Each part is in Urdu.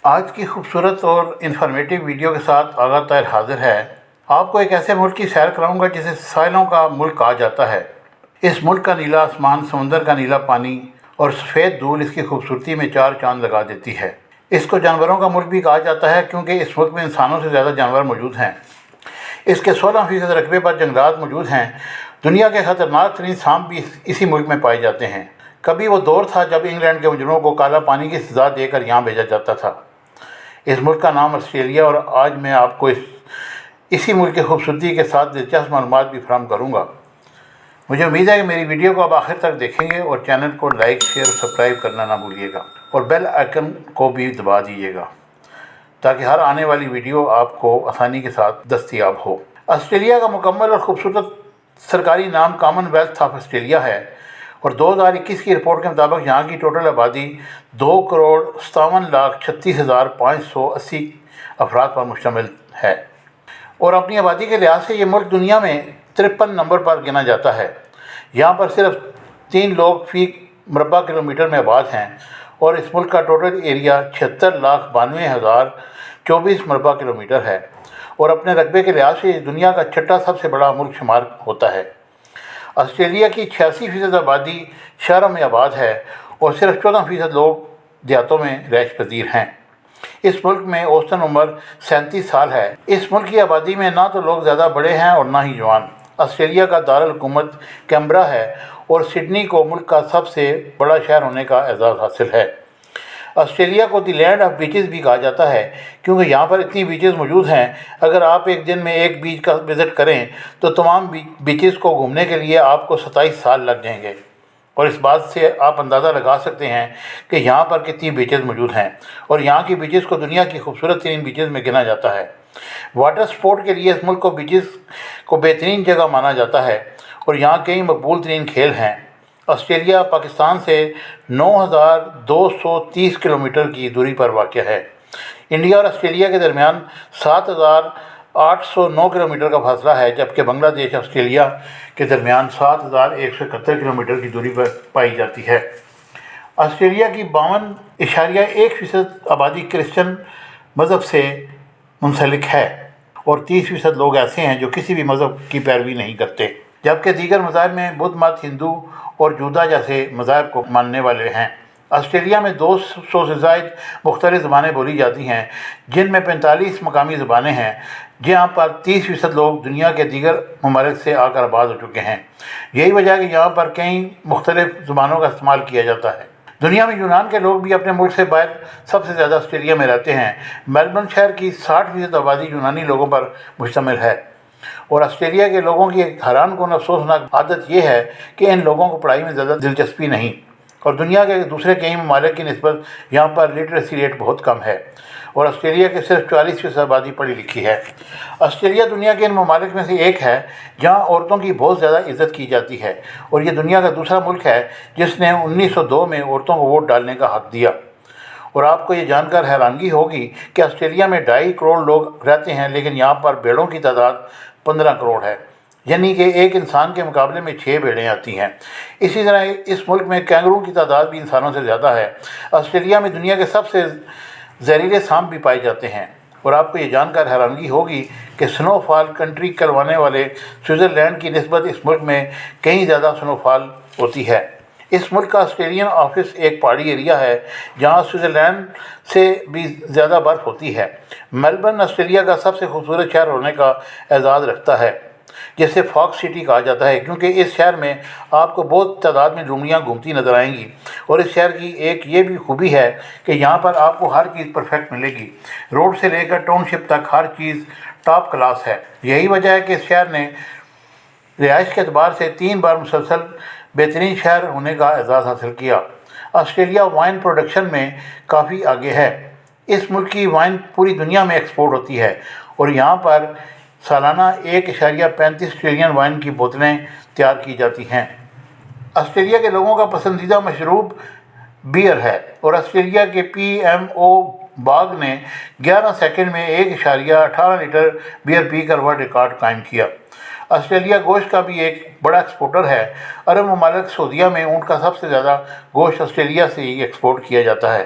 آج کی خوبصورت اور انفارمیٹیو ویڈیو کے ساتھ آغا طاہر حاضر ہے۔ آپ کو ایک ایسے ملک کی سیر کراؤں گا جسے ساحلوں کا ملک کہا جاتا ہے۔ اس ملک کا نیلا آسمان، سمندر کا نیلا پانی اور سفید دھول اس کی خوبصورتی میں چار چاند لگا دیتی ہے۔ اس کو جانوروں کا ملک بھی کہا جاتا ہے کیونکہ اس ملک میں انسانوں سے زیادہ جانور موجود ہیں۔ اس کے 16% رقبے پر جنگلات موجود ہیں۔ دنیا کے خطرناک ترین سانپ بھی اسی ملک میں پائے جاتے ہیں۔ کبھی وہ دور تھا جب انگلینڈ کے مجرموں کو کالا پانی کی سزا دے کر یہاں بھیجا جاتا تھا۔ اس ملک کا نام آسٹریلیا، اور آج میں آپ کو اسی ملک کی خوبصورتی کے ساتھ دلچسپ معلومات بھی فراہم کروں گا۔ مجھے امید ہے کہ میری ویڈیو کو آپ آخر تک دیکھیں گے اور چینل کو لائک، شیئر اور سبسکرائب کرنا نہ بھولیے گا، اور بیل آئیکن کو بھی دبا دیجیے گا تاکہ ہر آنے والی ویڈیو آپ کو آسانی کے ساتھ دستیاب ہو۔ آسٹریلیا کا مکمل اور خوبصورت سرکاری نام کامن ویلتھ آف آسٹریلیا ہے، اور 2021 کی رپورٹ کے مطابق یہاں کی ٹوٹل آبادی 2,57,36,580 افراد پر مشتمل ہے، اور اپنی آبادی کے لحاظ سے یہ ملک دنیا میں 53 نمبر پر گنا جاتا ہے۔ یہاں پر صرف 3 لوگ فی مربع کلومیٹر میں آباد ہیں، اور اس ملک کا ٹوٹل ایریا 76,92,024 مربع کلومیٹر ہے، اور اپنے رقبے کے لحاظ سے دنیا کا چھٹا سب سے بڑا ملک شمار ہوتا ہے۔ آسٹریلیا کی 86% آبادی شہروں میں آباد ہے، اور صرف 14% لوگ دیہاتوں میں رہائش پذیر ہیں۔ اس ملک میں اوسطاً عمر 37 سال ہے۔ اس ملک کی آبادی میں نہ تو لوگ زیادہ بڑے ہیں اور نہ ہی جوان۔ آسٹریلیا کا دارالحکومت کینبرا ہے، اور سڈنی کو ملک کا سب سے بڑا شہر ہونے کا اعزاز حاصل ہے۔ آسٹریلیا کو دی لینڈ آف بیچز بھی کہا جاتا ہے کیونکہ یہاں پر اتنی بیچز موجود ہیں، اگر آپ ایک دن میں ایک بیچ کا وزٹ کریں تو تمام بیچز کو گھومنے کے لیے آپ کو 27 سال لگ جائیں گے، اور اس بات سے آپ اندازہ لگا سکتے ہیں کہ یہاں پر کتنی بیچز موجود ہیں، اور یہاں کی بیچز کو دنیا کی خوبصورت ترین بیچز میں گنا جاتا ہے۔ واٹر سپورٹ کے لیے اس ملک کو بیچز کو بہترین جگہ مانا جاتا ہے، اور یہاں کئی مقبول ترین کھیل ہیں۔ آسٹریلیا پاکستان سے 9,230 کلومیٹر کی دوری پر واقع ہے۔ انڈیا اور آسٹریلیا کے درمیان 7,809 کلومیٹر کا فاصلہ ہے، جبکہ بنگلہ دیش آسٹریلیا کے درمیان 7,171 کلومیٹر کی دوری پر پائی جاتی ہے۔ آسٹریلیا کی 52.1% آبادی کرسچن مذہب سے منسلک ہے، اور 30% لوگ ایسے ہیں جو کسی بھی مذہب کی پیروی نہیں کرتے، جبکہ دیگر مذاہب میں بدھ مت، ہندو اور جودا جیسے مذاہب کو ماننے والے ہیں۔ آسٹریلیا میں 200 سے زائد مختلف زبانیں بولی جاتی ہیں، جن میں 45 مقامی زبانیں ہیں، جہاں پر 30% لوگ دنیا کے دیگر ممالک سے آ کر آباد ہو چکے ہیں۔ یہی وجہ ہے کہ یہاں پر کئی مختلف زبانوں کا استعمال کیا جاتا ہے۔ دنیا میں یونان کے لوگ بھی اپنے ملک سے باہر سب سے زیادہ آسٹریلیا میں رہتے ہیں۔ میلبرن شہر کی 60% آبادی یونانی لوگوں پر مشتمل ہے، اور آسٹریلیا کے لوگوں کی ایک حیران کن افسوسناک عادت یہ ہے کہ ان لوگوں کو پڑھائی میں زیادہ دلچسپی نہیں، اور دنیا کے دوسرے کئی ممالک کی نسبت یہاں پر لٹریسی ریٹ بہت کم ہے، اور آسٹریلیا کے صرف 44% آبادی پڑھی لکھی ہے۔ آسٹریلیا دنیا کے ان ممالک میں سے ایک ہے جہاں عورتوں کی بہت زیادہ عزت کی جاتی ہے، اور یہ دنیا کا دوسرا ملک ہے جس نے 1902 میں عورتوں کو ووٹ ڈالنے کا حق دیا۔ اور آپ کو یہ جان کر حیرانگی ہوگی کہ آسٹریلیا میں 2.5 کروڑ لوگ رہتے ہیں، لیکن یہاں پر بھیڑوں کی تعداد 15 کروڑ ہے، یعنی کہ ایک انسان کے مقابلے میں 6 بھیڑیں آتی ہیں۔ اسی طرح اس ملک میں کینگرو کی تعداد بھی انسانوں سے زیادہ ہے۔ آسٹریلیا میں دنیا کے سب سے زہریلے سانپ بھی پائے جاتے ہیں، اور آپ کو یہ جان کر حیرانگی ہوگی کہ سنو فال کنٹری کہلوانے والے سوئٹزرلینڈ کی نسبت اس ملک میں کہیں زیادہ سنو فال ہوتی ہے۔ اس ملک کا آسٹریلین آفس ایک پہاڑی ایریا ہے جہاں سوئٹزرلینڈ سے بھی زیادہ برف ہوتی ہے۔ میلبرن آسٹریلیا کا سب سے خوبصورت شہر ہونے کا اعزاز رکھتا ہے، جسے فاکس سٹی کہا جاتا ہے کیونکہ اس شہر میں آپ کو بہت تعداد میں لومڑیاں گھومتی نظر آئیں گی، اور اس شہر کی ایک یہ بھی خوبی ہے کہ یہاں پر آپ کو ہر چیز پرفیکٹ ملے گی۔ روڈ سے لے کر ٹاؤن شپ تک ہر چیز ٹاپ کلاس ہے۔ یہی وجہ ہے کہ اس شہر نے رہائش کے اعتبار سے 3 بار مسلسل بہترین شہر ہونے کا اعزاز حاصل کیا۔ آسٹریلیا وائن پروڈکشن میں کافی آگے ہے۔ اس ملک کی وائن پوری دنیا میں ایکسپورٹ ہوتی ہے، اور یہاں پر سالانہ 1.35 ٹریلین وائن کی بوتلیں تیار کی جاتی ہیں۔ آسٹریلیا کے لوگوں کا پسندیدہ مشروب بیئر ہے، اور آسٹریلیا کے PMO باغ نے 11 سیکنڈ میں 1.18 لیٹر بیئر پی کر ورلڈ ریکارڈ قائم کیا۔ آسٹریلیا گوشت کا بھی ایک بڑا ایکسپورٹر ہے۔ عرب ممالک سعودیہ میں اونٹ کا سب سے زیادہ گوشت آسٹریلیا سے ہی ایکسپورٹ کیا جاتا ہے۔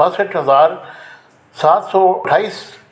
62,728